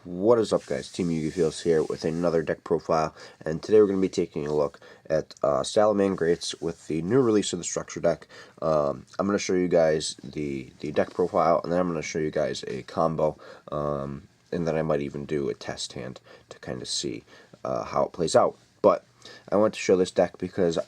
What is up, guys? Team Yugi here with another deck profile, and today we're going to be taking a look at Salamangreats with the new release of the structure deck. I'm going to show you guys the deck profile, and then I'm going to show you guys a combo, and then I might even do a test hand to kind of see how it plays out. But I want to show this deck because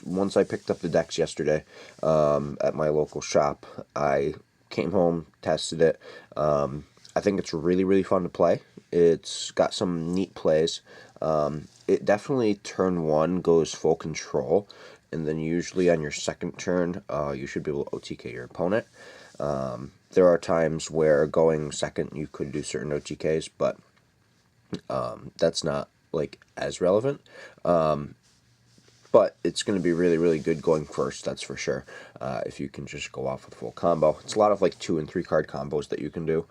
once I picked up the decks yesterday at my local shop, I came home, tested it. I think it's really fun to play. It's got some neat plays. It definitely turn one goes full control, and then usually on your second turn, you should be able to OTK your opponent. There are times where going second you could do certain OTKs, but that's not like as relevant. But it's going to be really good going first, that's for sure, if you can just go off with full combo. It's a lot of like 2 and 3 card combos that you can do,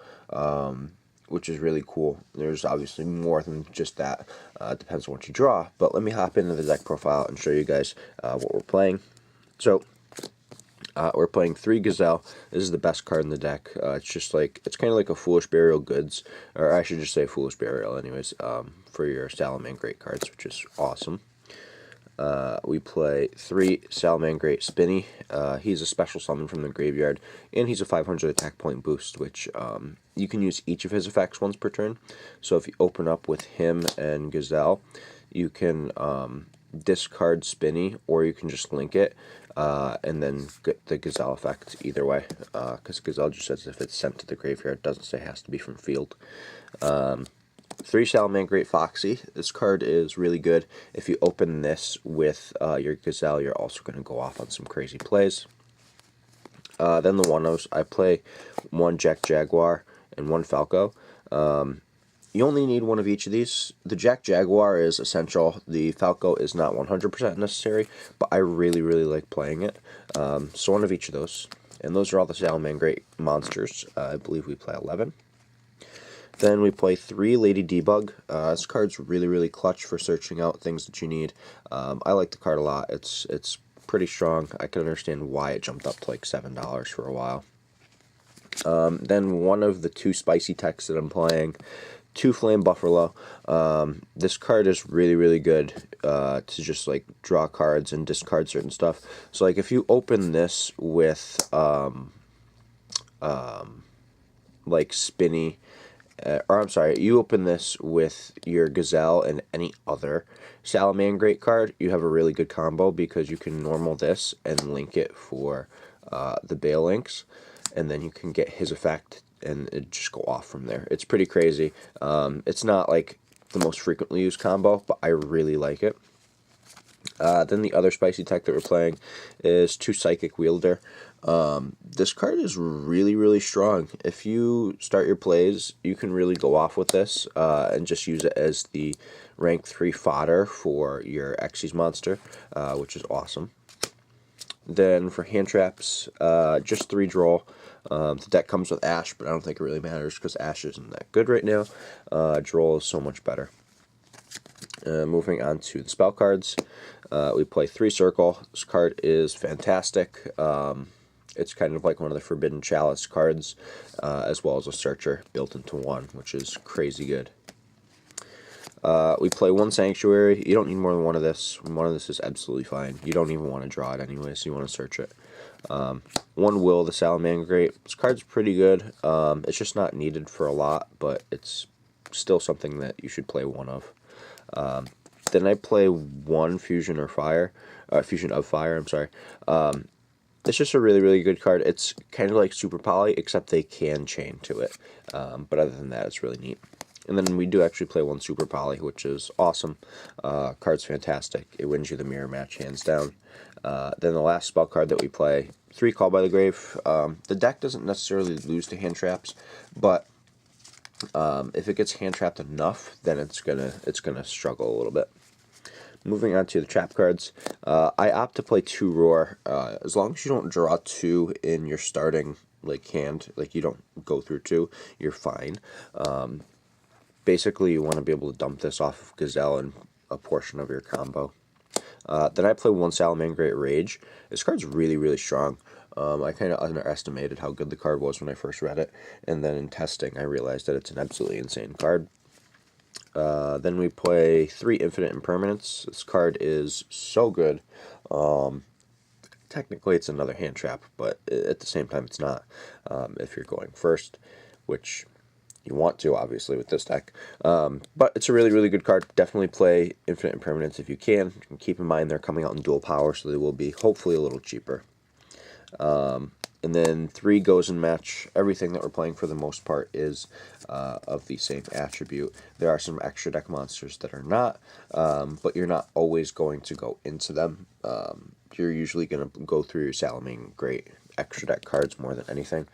which is really cool. There's obviously more than just that. It depends on what you draw. But let me hop into the deck profile and show you guys what we're playing. So we're playing 3 Gazelle. This is the best card in the deck. It's kind of like a Foolish Burial Goods, or I should just say Foolish Burial anyways, for your Salamangreat cards, which is awesome. We play 3 Salamangreat Spinny. He's a special summon from the graveyard, and he's a 500 attack point boost, which you can use each of his effects once per turn. So if you open up with him and Gazelle, you can discard Spinny, or you can just link it, and then get the Gazelle effect either way, because Gazelle just says if it's sent to the graveyard, it doesn't say it has to be from field. 3 Salamangreat Foxy. This card is really good. If you open this with your Gazelle, you're also going to go off on some crazy plays. Then the one-ofs. I play 1 Jack Jaguar and 1 Falco. You only need one of each of these. The Jack Jaguar is essential. The Falco is not 100% necessary, but I really like playing it. So one of each of those. And those are all the Salamangreat monsters. I believe we play 11. Then we play 3 Lady Debug. This card's really clutch for searching out things that you need. I like the card a lot. It's pretty strong. I can understand why it jumped up to like $7 for a while. Then one of the 2 spicy techs that I'm playing, 2 Flame Buffalo. This card is really good to just like draw cards and discard certain stuff. So like if you open this with like Spinny, or I'm sorry, you open this with your Gazelle and any other Salamangreat card, you have a really good combo because you can normal this and link it for the Bale Links, and then you can get his effect and it just go off from there. It's pretty crazy. It's not like the most frequently used combo, but I really like it. Then the other spicy tech that we're playing is 2 Psychic Wielder. This card is really strong. If you start your plays, you can really go off with this and just use it as the rank 3 fodder for your Xyz monster, which is awesome. Then for hand traps, just 3 Droll. The deck comes with Ash, but I don't think it really matters because Ash isn't that good right now. Droll is so much better. Moving on to the spell cards, we play 3 Circle. This card is fantastic. It's kind of like one of the Forbidden Chalice cards, as well as a Searcher built into one, which is crazy good. We play 1 Sanctuary. You don't need more than one of this. One of this is absolutely fine. You don't even want to draw it anyway, so you want to search it. 1 Will, the Salamangreat. This card's pretty good. It's just not needed for a lot, but it's still something that you should play 1 of. Then I play 1 Fusion of Fire, I'm sorry. It's just a really good card. It's kind of like Super Poly, except they can chain to it. But other than that, it's really neat. And then we do actually play 1 Super Poly, which is awesome. Card's fantastic. It wins you the mirror match, hands down. Then the last spell card that we play, 3 Call by the Grave. The deck doesn't necessarily lose to hand traps, but if it gets hand trapped enough, then it's gonna struggle a little bit. Moving on to the trap cards, I opt to play 2 Roar. As long as you don't draw 2 in your starting like hand, like you don't go through 2, you're fine. Basically, you want to be able to dump this off of Gazelle and a portion of your combo. Then I play 1 Salamangreat Rage. This card's really strong. I kind of underestimated how good the card was when I first read it, and then in testing I realized that it's an absolutely insane card. Then we play 3 Infinite Impermanence. This card is so good. Technically it's another hand trap, but at the same time it's not, if you're going first, which you want to, obviously, with this deck. But it's a really, really good card. Definitely play Infinite Impermanence if you can. Keep in mind they're coming out in dual power, so they will be hopefully a little cheaper. And then 3 goes and match. Everything that we're playing for the most part is of the same attribute. There are some extra deck monsters that are not, but you're not always going to go into them. You're usually going to go through your Salamangreat extra deck cards more than anything.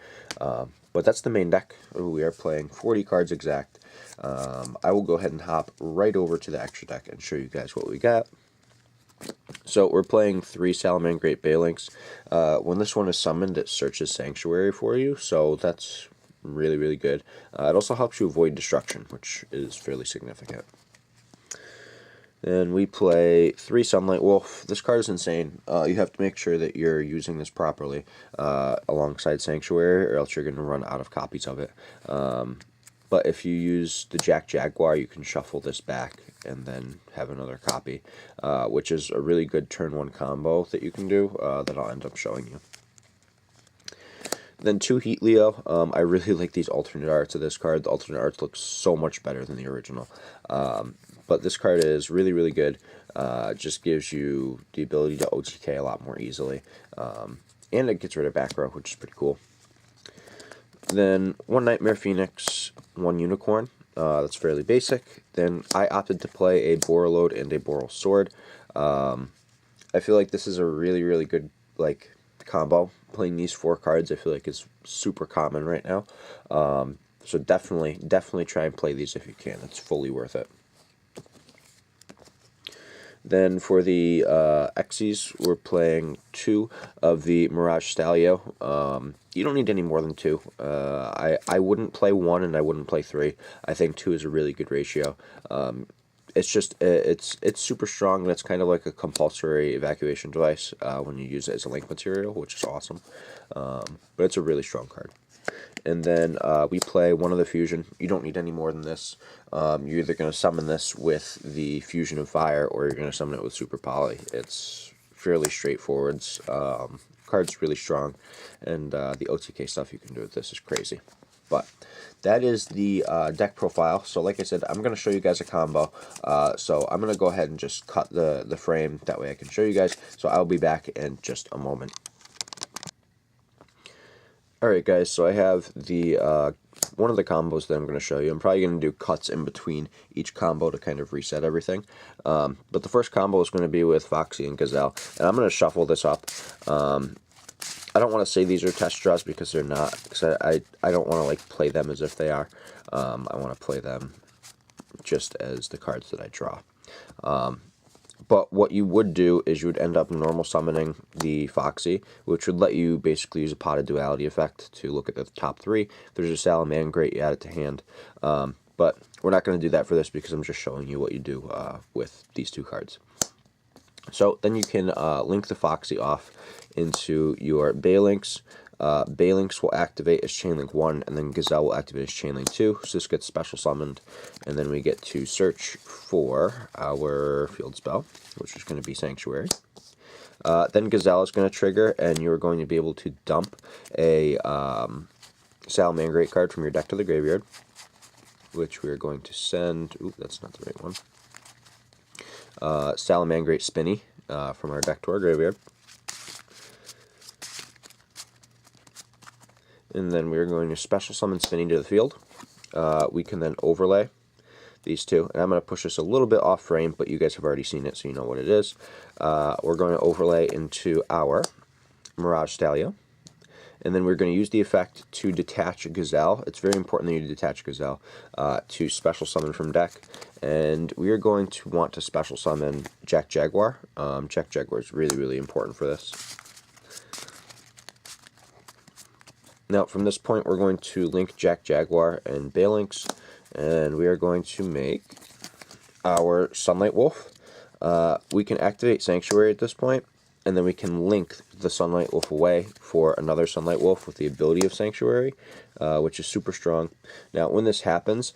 But that's the main deck. We are playing 40 cards exact. I will go ahead and hop right over to the extra deck and show you guys what we got. So we're playing 3 Salamangreat Balinks. When this one is summoned, it searches Sanctuary for you, so that's really, really good. It also helps you avoid destruction, which is fairly significant. Then we play 3 Sunlight Wolf. This card is insane. You have to make sure that you're using this properly alongside Sanctuary, or else you're going to run out of copies of it. But if you use the Jack Jaguar, you can shuffle this back and then have another copy, which is a really good turn 1 combo that you can do that I'll end up showing you. Then 2 Heat Leo. I really like these alternate arts of this card. The alternate arts look so much better than the original. But this card is really, really good. Just gives you the ability to OTK a lot more easily. And it gets rid of back row, which is pretty cool. Then 1 Nightmare Phoenix, 1 Unicorn. That's fairly basic. Then I opted to play a Borreload and a Boral Sword. I feel like this is a really, really good combo. Playing these 4 cards I feel like is super common right now. So definitely try and play these if you can. It's fully worth it. Then for the Xyz, we're playing 2 of the Mirage Stalio. You don't need any more than 2. I wouldn't play 1 and I wouldn't play 3. I think 2 is a really good ratio. It's just it's super strong, and it's kind of like a compulsory evacuation device when you use it as a link material, which is awesome. But it's a really strong card. And then we play 1 of the Fusion. You don't need any more than this. You're either going to summon this with the Fusion of Fire, or you're going to summon it with Super Poly. It's fairly straightforward. Card's really strong, and the OTK stuff you can do with this is crazy. But that is the deck profile. So like I said, I'm going to show you guys a combo. So I'm going to go ahead and just cut the frame. That way I can show you guys. So I'll be back in just a moment. Alright guys, so I have the one of the combos that I'm going to show you. I'm probably going to do cuts in between each combo to kind of reset everything. But the first combo is going to be with Foxy and Gazelle. And I'm going to shuffle this up. I don't want to say these are test draws because they're not. Because I don't want to play them as if they are. I want to play them just as the cards that I draw. But what you would do is you would end up normal summoning the Foxy, which would let you basically use a Potted Duality effect to look at the top 3. If there's a Salamangreat, you add it to hand. But we're not going to do that for this because I'm just showing you what you do with these 2 cards. So then you can link the Foxy off into your Balinks. Balinks will activate as Chainlink 1, and then Gazelle will activate as Chainlink 2, so this gets special summoned, and then we get to search for our field spell, which is going to be Sanctuary. Then Gazelle is going to trigger, and you're going to be able to dump a Salamangreat card from your deck to the graveyard, which we are going to send... Ooh, that's not the right one. Salamangreat Spinny from our deck to our graveyard. And then we're going to special summon Spinny to the field. We can then overlay these 2. And I'm going to push this a little bit off frame, but you guys have already seen it, so you know what it is. We're going to overlay into our Mirage Stalio. And then we're going to use the effect to detach Gazelle. It's very important that you detach Gazelle to special summon from deck. And we are going to want to special summon Jack Jaguar. Jack Jaguar is really, really important for this. Now, from this point, we're going to link Jack Jaguar and Balinks, and we are going to make our Sunlight Wolf. We can activate Sanctuary at this point, and then we can link the Sunlight Wolf away for another Sunlight Wolf with the ability of Sanctuary, which is super strong. Now, when this happens,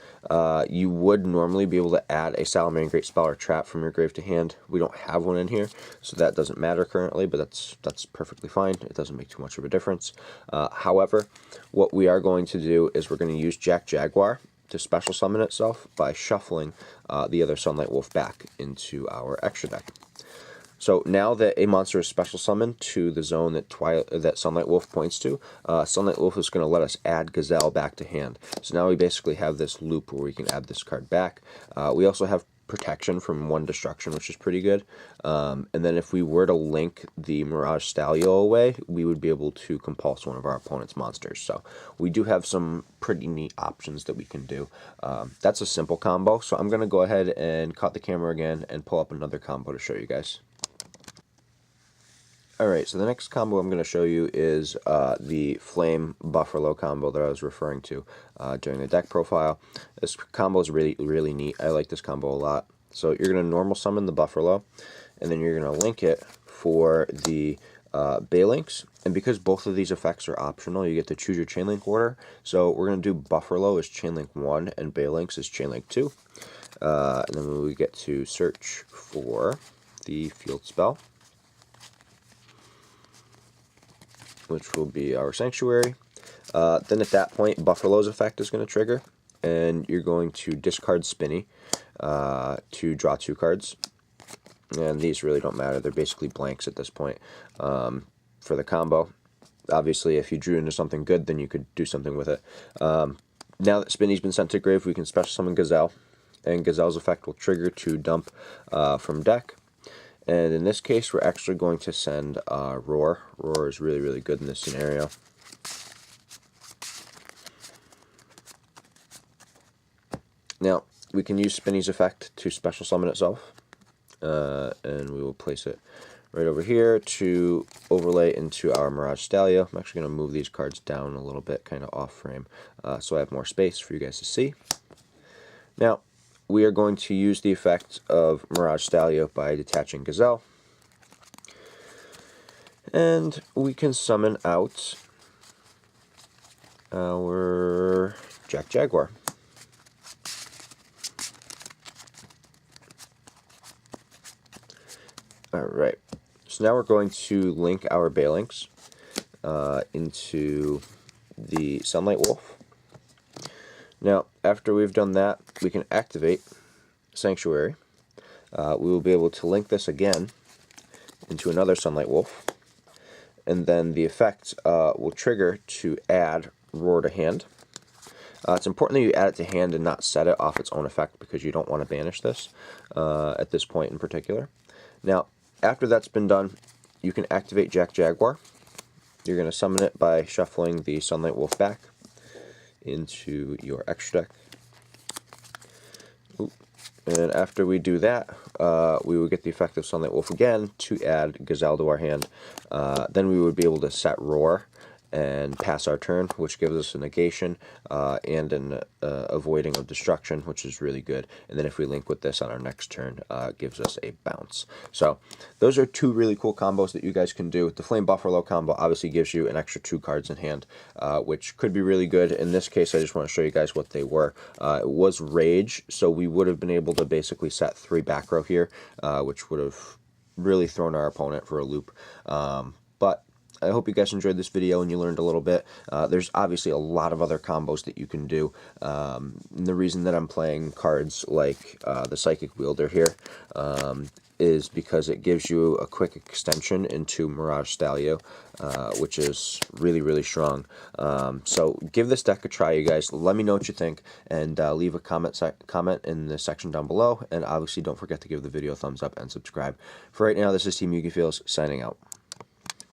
you would normally be able to add a Salamangreat spell or trap from your grave to hand. We don't have one in here, so that doesn't matter currently, but that's perfectly fine. It doesn't make too much of a difference. However, what we are going to do is we're going to use Jack Jaguar to special summon itself by shuffling the other Sunlight Wolf back into our extra deck. So now that a monster is special summoned to the zone that Sunlight Wolf points to, Sunlight Wolf is going to let us add Gazelle back to hand. So now we basically have this loop where we can add this card back. We also have protection from 1 destruction, which is pretty good. And then if we were to link the Mirage Stallion away, we would be able to compulse one of our opponent's monsters. So we do have some pretty neat options that we can do. That's a simple combo, so I'm going to go ahead and cut the camera again and pull up another combo to show you guys. Alright, so the next combo I'm going to show you is the Flame Buffalo combo that I was referring to during the deck profile. This combo is really neat. I like this combo a lot. So you're going to normal summon the Buffalo, and then you're going to link it for the Balinks. And because both of these effects are optional, you get to choose your Chainlink order. So we're going to do Buffalo as Chainlink 1 and Balinks as Chainlink 2. And then we get to search for the field spell, which will be our Sanctuary. Then at that point, Buffalo's effect is going to trigger, and you're going to discard Spinny to draw 2 cards. And these really don't matter. They're basically blanks at this point for the combo. Obviously, if you drew into something good, then you could do something with it. Now that Spinny's been sent to grave, we can special summon Gazelle, and Gazelle's effect will trigger to dump from deck. And in this case, we're actually going to send Roar. Roar is really good in this scenario. Now, we can use Spinny's effect to special summon itself. And we will place it right over here to overlay into our Mirage Stallion. I'm actually going to move these cards down a little bit, kind of off frame, so I have more space for you guys to see. Now, we are going to use the effect of Mirage Stallion by detaching Gazelle. And we can summon out our Jack Jaguar. Alright, so now we're going to link our Balinks into the Sunlight Wolf. Now, after we've done that, we can activate Sanctuary. We will be able to link this again into another Sunlight Wolf, and then the effect will trigger to add Roar to hand. It's important that you add it to hand and not set it off its own effect, because you don't want to banish this at this point in particular. Now, after that's been done, you can activate Jack Jaguar. You're going to summon it by shuffling the Sunlight Wolf back into your extra deck. Ooh. And after we do that, we will get the effect of Sunlight Wolf again to add Gazelle to our hand. Then we would be able to set Roar and pass our turn, which gives us a negation and an avoiding of destruction, which is really good. And then if we link with this on our next turn, it gives us a bounce. So those are 2 really cool combos that you guys can do. The Flame Buffalo combo obviously gives you an extra 2 cards in hand, which could be really good. In this case, I just want to show you guys what they were. It was Rage, so we would have been able to basically set 3 back row here, which would have really thrown our opponent for a loop. But I hope you guys enjoyed this video and you learned a little bit. There's obviously a lot of other combos that you can do. The reason that I'm playing cards like the Psychic Wielder here is because it gives you a quick extension into Mirage Stallion, which is really strong. So give this deck a try, you guys. Let me know what you think, and leave a comment in the section down below. And obviously don't forget to give the video a thumbs up and subscribe. For right now, this is Team Yugi Feels signing out.